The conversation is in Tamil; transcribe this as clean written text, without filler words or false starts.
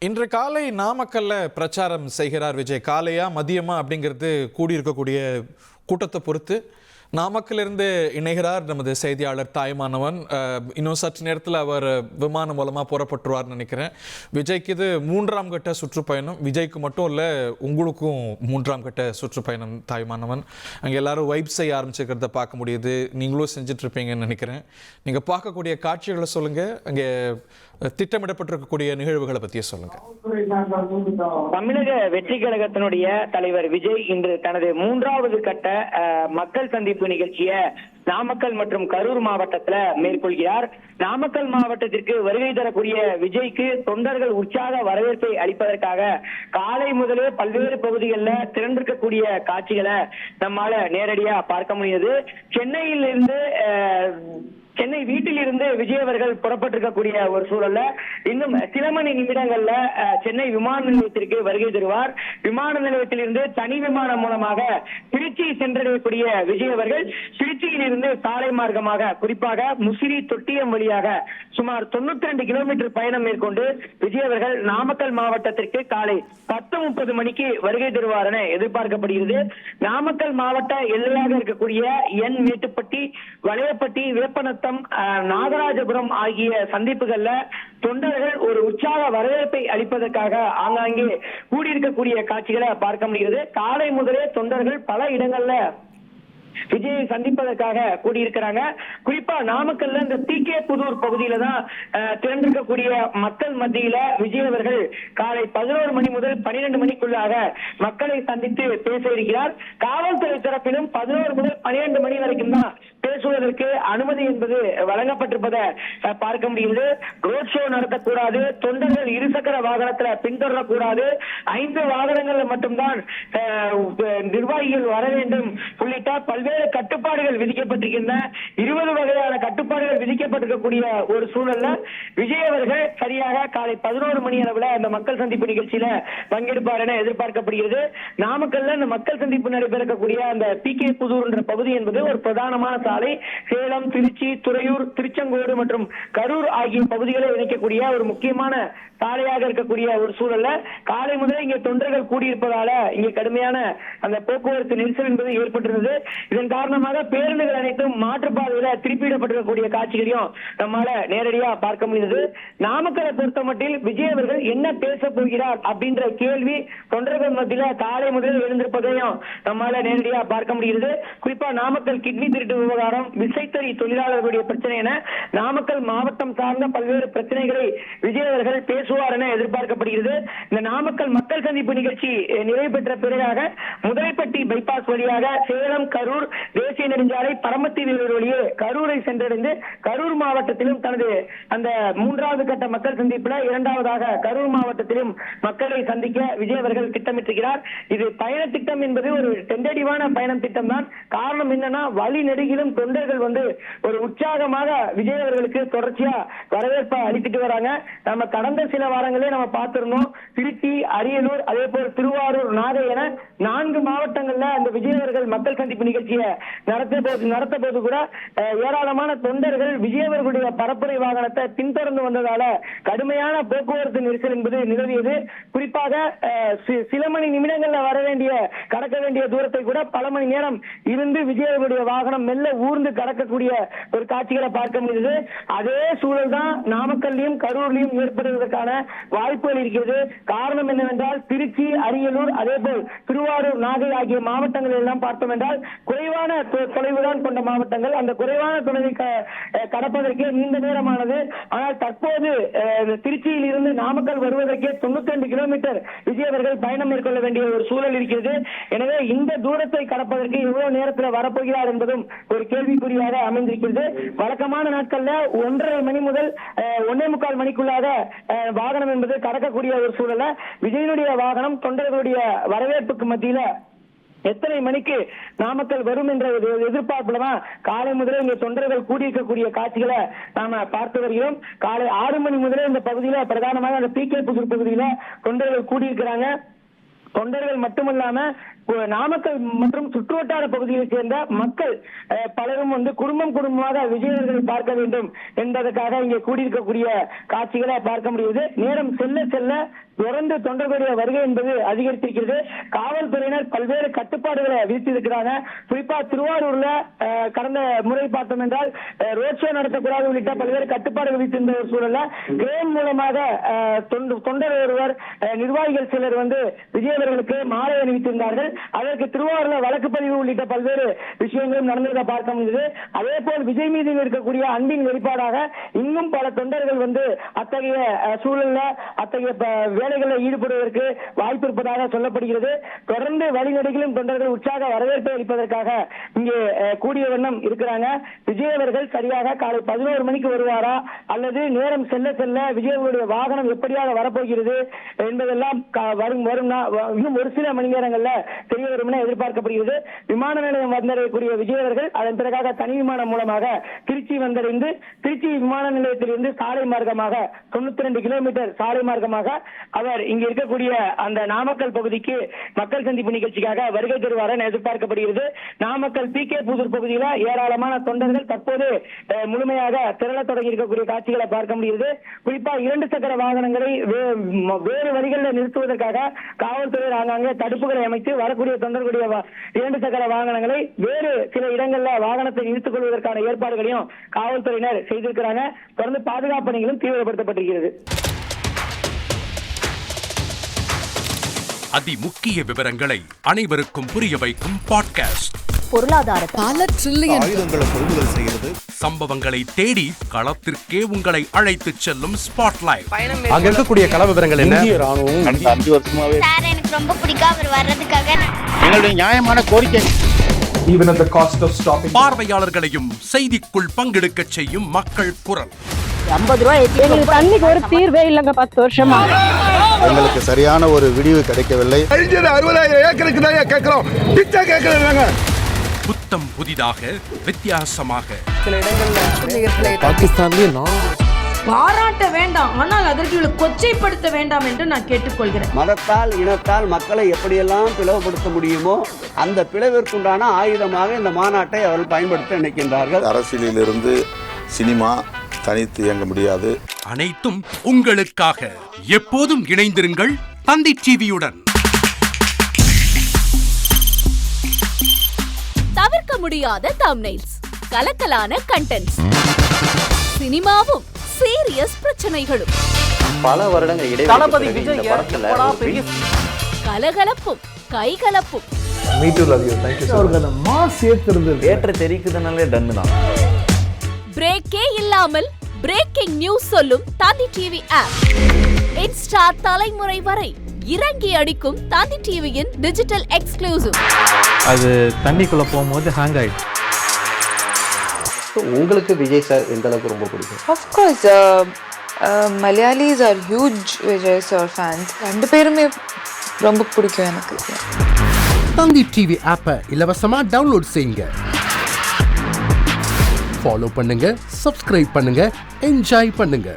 இன்று காலை நாமக்கல்ல பிரச்சாரம் செய்கிறார் விஜய். காலையா மதியமா அப்படிங்கிறது கூடியிருக்கக்கூடிய கூட்டத்தை பொறுத்து நாமக்கலிருந்து இணைகிறார் நமது செய்தியாளர் தாய்மானவன். இன்னும் சற்று நேரத்தில் அவர் விமானம் மூலமாக புறப்பட்டுருவார்னு நினைக்கிறேன். விஜய்க்கு இது 3ஆம் கட்ட சுற்றுப்பயணம். விஜய்க்கு மட்டும் இல்லை, உங்களுக்கும் 3ஆம் கட்ட சுற்றுப்பயணம் தாய்மானவன். அங்கே எல்லாரும் வைப் செய்ய ஆரம்பிச்சுக்கிறத பார்க்க முடியுது. நீங்களும் செஞ்சிட்ருப்பீங்கன்னு நினைக்கிறேன். நீங்கள் பார்க்கக்கூடிய காட்சிகளை சொல்லுங்கள், அங்கே திட்டமிடப்பட்டிருக்கக்கூடிய நிகழ்வுகளை பற்றியே சொல்லுங்கள். தமிழக வெற்றி கழகத்தினுடைய தலைவர் விஜய் இன்று தனது 3வது கட்ட மக்கள் சந்திப்பு நிகழ்ச்சியை நாமக்கல் மற்றும் கரூர் மாவட்டத்துல மேற்கொள்கிறார். நாமக்கல் மாவட்டத்திற்கு வருகை தரக்கூடிய விஜய்க்கு தொண்டர்கள் உற்சாக வரவேற்பை அளிப்பதற்காக காலை முதலே பல்வேறு பகுதிகளில் திரண்டிருக்கக்கூடிய காட்சிகளை நம்மால நேரடியா பார்க்க முடியுது. சென்னை வீட்டில் இருந்து விஜய் அவர்கள் புறப்பட்டிருக்கக்கூடிய ஒரு சூழல்ல இன்னும் சில மணி நிமிடங்கள்ல சென்னை விமான நிலையத்திற்கு வருகை தருவார். விமான நிலையத்தில் இருந்து தனி விமானம் மூலமாக திருச்சி சென்றடையக்கூடிய விஜய் அவர்கள் திருச்சியில் இருந்து சாலை மார்க்கமாக குறிப்பாக முசிறி தொட்டியம் வழியாக சுமார் 92 கிலோமீட்டர் பயணம் மேற்கொண்டு விஜய் அவர்கள் நாமக்கல் மாவட்டத்திற்கு காலை 10:30 மணிக்கு வருகை தருவார் என எதிர்பார்க்கப்படுகிறது. நாமக்கல் மாவட்ட எல்லையாக இருக்கக்கூடிய என் மேட்டுப்பட்டி, வளையப்பட்டி, வேப்பன நாகராஜபுரம் ஆகிய சந்திப்புகள்ல தொண்டர்கள் ஒரு உற்சாக வரவேற்பை அளிப்பதற்காக ஆங்காங்கே கூடியிருக்கக்கூடிய காட்சிகளை பார்க்க முடிகிறது. காலை முதலே தொண்டர்கள் பல இடங்கள்ல விஜயை சந்திப்பதற்காக கூடியிருக்கிறாங்க. குறிப்பா நாமக்கல்ல இந்த TK புதூர் பகுதியில தான் திரண்டிருக்கக்கூடிய மக்கள் மத்தியில விஜய் அவர்கள் காலை 11 மணி முதல் 12 மணிக்குள்ளாக மக்களை சந்தித்து பேச இருக்கிறார். காவல்துறை தரப்பிலும் 11 முதல் 12 மணி வரைக்கும் தான் பேசுவதற்கு அனுமதி என்பது வழங்கப்பட்டிருப்பதை பார்க்க முடிகிறது. ரோட் ஷோ நடத்தக்கூடாது, தொண்டர்கள் இருசக்கர வாகனத்துல பின்தொடரக்கூடாது, 5 வாகனங்கள்ல மட்டும்தான் நிர்வாகிகள் வர வேண்டும் உள்ளிட்ட பல்வேறு கட்டுப்பாடுகள் விதிக்கப்பட்டிருக்கின்றன. 20 வகையான கட்டுப்பாடுகள் விதிக்கப்பட்டிருக்கக்கூடிய ஒரு சூழல்ல விஜய் அவர்கள் சரியாக காலை 11 மணி அளவுல அந்த மக்கள் சந்திப்பு நிகழ்ச்சியில பங்கெடுப்பார் என எதிர்பார்க்கப்படுகிறது. நாமக்கல்ல இந்த மக்கள் சந்திப்பு நடைபெறக்கூடிய அந்த TK புதூர் என்ற பகுதி என்பது ஒரு பிரதானமான சாலை. சேலம், திருச்சி, துறையூர், திருச்செங்கோடு மற்றும் கரூர் ஆகிய பகுதிகளை இணைக்கக்கூடிய ஒரு முக்கியமான சாலையாக இருக்கக்கூடிய ஒரு சூழல்ல காலை முதலே இங்கே தொண்டர்கள் கூடியிருப்பதால இங்கே கடுமையான அந்த போக்குவரத்து நெரிசல் என்பது ஏற்பட்டிருந்தது. இதன் காரணமாக பேருந்துகள் அனைத்தும் மாற்றுப்பாதையில திருப்பிடப்பட்டிருக்கக்கூடிய காட்சிகளையும் நம்மால நேரடியா பார்க்க முடிந்தது. நாமக்கலை பொறுத்த மட்டில் விஜய் அவர்கள் என்ன பேச போகிறார் அப்படின்ற கேள்வி தொண்டர்கள் மத்தியில காலை முதலில் எழுந்திருப்பதையும் நம்மால நேரடியா பார்க்க முடிகிறது. குறிப்பா நாமக்கல் கிட்னி திருட்டு விவகாரம், விசைத்தறி தொழிலாளர்களுடைய பிரச்சனை என நாமக்கல் மாவட்டம் சார்ந்த பல்வேறு பிரச்சனைகளை விஜய் அவர்கள் பேசுவார் என எதிர்பார்க்கப்படுகிறது. இந்த நாமக்கல் மக்கள் சந்திப்பு நிகழ்ச்சி நிறைவு பெற்ற பிறகாக முதலைப்பட்டி பைபாஸ் வழியாக சேலம், கரூர் தேசிய நெடுஞ்சாலை பரமத்தி வேலூர் வழியே கரூரை சென்றடைந்து கரூர் மாவட்டத்திலும் தனது அந்த 3வது கட்ட மக்கள் சந்திப்புல 2வதாக கரூர் மாவட்டத்திலும் மக்களை சந்திக்க விஜய் அவர்கள் திட்டமிட்டிருக்கிறார். இது பயண திட்டம் என்பது ஒரு டெண்டடிவான பயணம் திட்டம் தான். காரணம் என்னன்னா வழி நெடுகிலும் தொண்டர்கள் வந்து ஒரு உற்சாகமாக விஜய் அவர்களுக்கு தொடர்ச்சியா வரவேற்பை அளித்துட்டு வராங்க. நம்ம கடந்த சில வாரங்களே நம்ம பார்த்திருந்தோம். திருச்சி, அரியலூர், அதே போல் திருவாரூர், நாகை என 4 மாவட்டங்கள்ல அந்த விஜய் அவர்கள் மக்கள் சந்திப்பு நிகழ்ச்சியை நடத்த போது கூட ஏராளமான தொண்டர்கள் விஜய் அவர்களுடைய பரப்புரை வாகனத்தை பின்தொடர்ந்து வந்ததால கடுமையான போக்குவரத்து நெரிசல் என்பது நிலவியது. குறிப்பாக சில மணி நிமிடங்கள்ல கடக்க வேண்டிய தூரத்தை கூட பல மணி நேரம் இருந்து விஜய் அவர்களுடைய வாகனம் மெல்ல ஊர்ந்து கடக்கக்கூடிய ஒரு காட்சிகளை பார்க்க முடியுது. அதே சூழல் தான் நாமக்கல்லையும் கரூர்லையும் ஏற்படுவதற்கான வாய்ப்புகள் இருக்கிறது. காரணம் என்னவென்றால் திருச்சி, அரியலூர், அதே போல் திருவாரூர், நாகை ஆகிய மாவட்டங்கள் எல்லாம் பார்த்தோம் என்றால் குறைவான தொலைவுதான் கொண்ட மாவட்டங்கள். அந்த குறைவான தொலைவை கடப்பதற்கே நீண்ட நேரமானது. ஆனால் தற்போது திருச்சியில் இருந்து நாமக்கல் வருவதற்கே 92 கிலோமீட்டர் விஜய் அவர்கள் பயணம் மேற்கொள்ள வேண்டிய ஒரு சூழல் இருக்கிறது. எனவே இந்த தூரத்தை கடப்பதற்கு எவ்வளவு நேரத்தில் வரப்போகிறார் என்பதும் ஒரு கேள்விக்குறியாக அமைந்திருக்கிறது. வழக்கமான நாட்கள்ல 1:30 மணி முதல் 1:45 மணிக்குள்ளாக வாகனம் என்பது கடக்கக்கூடிய ஒரு சூழல விஜயனுடைய வாகனம் தொண்டர்களுடைய வரவேற்புக்கு மத்தியில எத்தனை மணிக்கு நாமக்கல் வரும் என்ற எதிர்பார்ப்புலதான் காலை முதலே இங்க தொண்டர்கள் கூடியிருக்கக்கூடிய காட்சிகளை நாம பார்த்து வருகிறோம். காலை 6 மணி முதலே இந்த பகுதியில பிரதானமாக அந்த TK புதூர் பகுதியில தொண்டர்கள் கூடியிருக்கிறாங்க. தொண்டர்கள் மட்டுமல்லாம நாமக்கல் மற்றும் சுற்றுவட்டார பகுதியை சேர்ந்த மக்கள் பலரும் வந்து குடும்பமாக விஜயர்களை பார்க்க வேண்டும் என்பதற்காக இங்கே கூடியிருக்கக்கூடிய காட்சிகளை பார்க்க முடியுது. நேரம் செல்ல செல்ல தொடர்ந்து தொண்டர்களுடைய வருகை என்பது அதிகரித்திருக்கிறது. காவல்துறையினர் பல்வேறு கட்டுப்பாடுகளை விதித்திருக்கிறாங்க. குறிப்பா திருவாரூர்ல கடந்த முறை பார்த்தோம் என்றால் ரோட் ஷோ நடத்தக்கூடாது உள்ளிட்ட பல்வேறு கட்டுப்பாடுகள் விதித்திருந்த ஒரு சூழல்ல கிரேன் மூலமாக தொண்டர் ஒருவர் நிர்வாகிகள் சிலர் விஜய் அவர்களுக்கு மாலை அணிவித்திருந்தார்கள். அதற்கு திருவாரூர்ல வழக்கு பதிவு உள்ளிட்ட பல்வேறு விஷயங்களும் நடந்ததை பார்க்க முடியுது. அதே போல் விஜய் மீது இருக்கக்கூடிய அன்பின் வெளிப்பாடாக இன்னும் பல தொண்டர்கள் அத்தகைய சூழல்ல அத்தகைய வேலைகளில் ஈடுபடுவதற்கு வாய்ப்பு இருப்பதாக சொல்லப்படுகிறது. தொடர்ந்து வழிநடைகளும் தொண்டர்கள் உற்சாக வரவேற்பை அளிப்பதற்காக இங்கே கூடிய வண்ணம் இருக்கிறாங்க. விஜய் அவர்கள் சரியாக காலை 11 மணிக்கு வருவாரா அல்லது நேரம் செல்ல செல்ல விஜய் அவருடைய வாகனம் எப்படியாக வரப்போகிறது என்பதெல்லாம் இன்னும் ஒரு சில மணி நேரங்கள்ல தெரிய வரும் என எதிர்பார்க்கப்படுகிறது. விமான நிலையம் வந்தடையக்கூடிய விஜய் அவர்கள் அதன் பிறகாக தனி விமானம் மூலமாக திருச்சி வந்தடைந்து திருச்சி விமான நிலையத்திலிருந்து சாலை மார்க்கமாக 92 கிலோமீட்டர் சாலை மார்க்கமாக அவர் இங்க இருக்கக்கூடிய அந்த நாமக்கல் பகுதிக்கு மக்கள் சந்திப்பு நிகழ்ச்சிக்காக வருகை தருவார் என எதிர்பார்க்கப்படுகிறது. நாமக்கல் PK புதூர் பகுதியில் ஏராளமான தொண்டர்கள் தற்போது முழுமையாக திரள தொடங்கி இருக்கக்கூடிய காட்சிகளை பார்க்க முடிகிறது. குறிப்பா 2 சக்கர வாகனங்களை வேறு வழிகளில் நிறுத்துவதற்காக காவல்துறை ஆங்காங்கே தடுப்புகளை அமைத்து வரக்கூடிய தொண்டர்களுடைய 2 சக்கர வாகனங்களை வேறு சில இடங்களில் வாகனத்தை நிறுத்திக் கொள்வதற்கான ஏற்பாடுகளையும் காவல்துறையினர் செய்திருக்கிறாங்க. தொடர்ந்து பாதுகாப்பு பணிகளும் தீவிரப்படுத்தப்பட்டிருக்கிறது. அதிமுக்கிய விவரங்களை அனைவருக்கும் புரிய வைக்கும் பாட்காஸ்ட். பொருளாதார பல ட்ரில்லியன் ஆயுதங்களை கொள்முதல் செய்கிறது. சம்பவங்களை தேடி களத்திற்கே உங்களை அழைத்துச் செல்லும் ஸ்பாட்லைட். அங்க இருக்கக்கூடிய கள விவரங்கள் என்ன? இந்திய ராணுவம் கடந்த 5 வருஷமாவே சார் எனக்கு ரொம்ப பிடிக்கும் அவர் வர்றதுக்காக. எங்களுடைய நியாயமான கோரிக்கை. Even at the cost of stopping. பார்வையாளர்களையும் செய்திக்குள் பங்கெடுக்கச் செய்யும் மக்கள் குரல். 50 ரூபாய் எங்களுக்கு தண்ணிக்கு ஒரு தீர்வே இல்லங்க 10 வருஷமா. எங்களுக்கு சரியான ஒரு விடிவு கிடைக்கவில்லை. 60,000 ஏக்கருக்கு தான் கேட்கிறோம், பிச்சை கேட்கறாங்க. புத்தம் புதிதாக வித்தியாசமாக சில இடங்கள்ல பாகிஸ்தான்லயே பாராட்ட வேண்டாம், ஆனால் அதற்கு கொச்சைப்படுத்த வேண்டாம் என்று நான் கேட்டுக்கொள்கிறேன். மதத்தால் இனத்தால் மக்களை எப்படியெல்லாம் பிளவுபடுத்த முடியுமோ அந்த பிளவிற்குண்டான ஆயுதமாக இந்த மாநாட்டை அவர்கள் பயன்படுத்த நினைக்கின்றார்கள். அரசியலிலிருந்து சினிமா தனித்து இயங்க முடியாது. அனைத்தும் உங்களுக்காக. எப்போதும் இணைந்திருங்கள் தந்தி டிவியுடன். தவிர்க்க முடியாத தம்ப்நெயில்ஸ், கலக்கலான கண்டென்ட்ஸ், சினிமாவும் சீரியஸ் பிரச்சனைகளும், பல வருடங்கள் இடைவெளி கலகலப்பும் கைகலப்பும், ஏற்ற தெரிக்குதுனாலே டன்னு தான். பிரேக்கே இல்லாமல் பிரேக்கிங் நியூஸ் சொல்லும் தந்தி டிவி ஆப். இன்ஸ்டா தலைமுறை வரை இறங்கி அடிக்கும் தந்தி டிவியின் டிஜிட்டல் எக்ஸ்க்ளூசிவ். அது தண்ணிக்குள்ள போகும்போது ஹேங் ஆயிடுச்சு. உங்களுக்கு விஜய் சார் எந்த அளவுக்கு ரொம்ப பிடிக்கும்? Of course, Malayalis are huge Vijay sir fans. ரெண்டு பேருமே ரொம்ப பிடிக்கும் எனக்கு. தந்தி டிவி ஆப்பை இலவசமா டவுன்லோட் செய்யுங்க. ஃபாலோ பண்ணுங்க, சப்ஸ்கிரைப் பண்ணுங்க, என்ஜாய் பண்ணுங்க.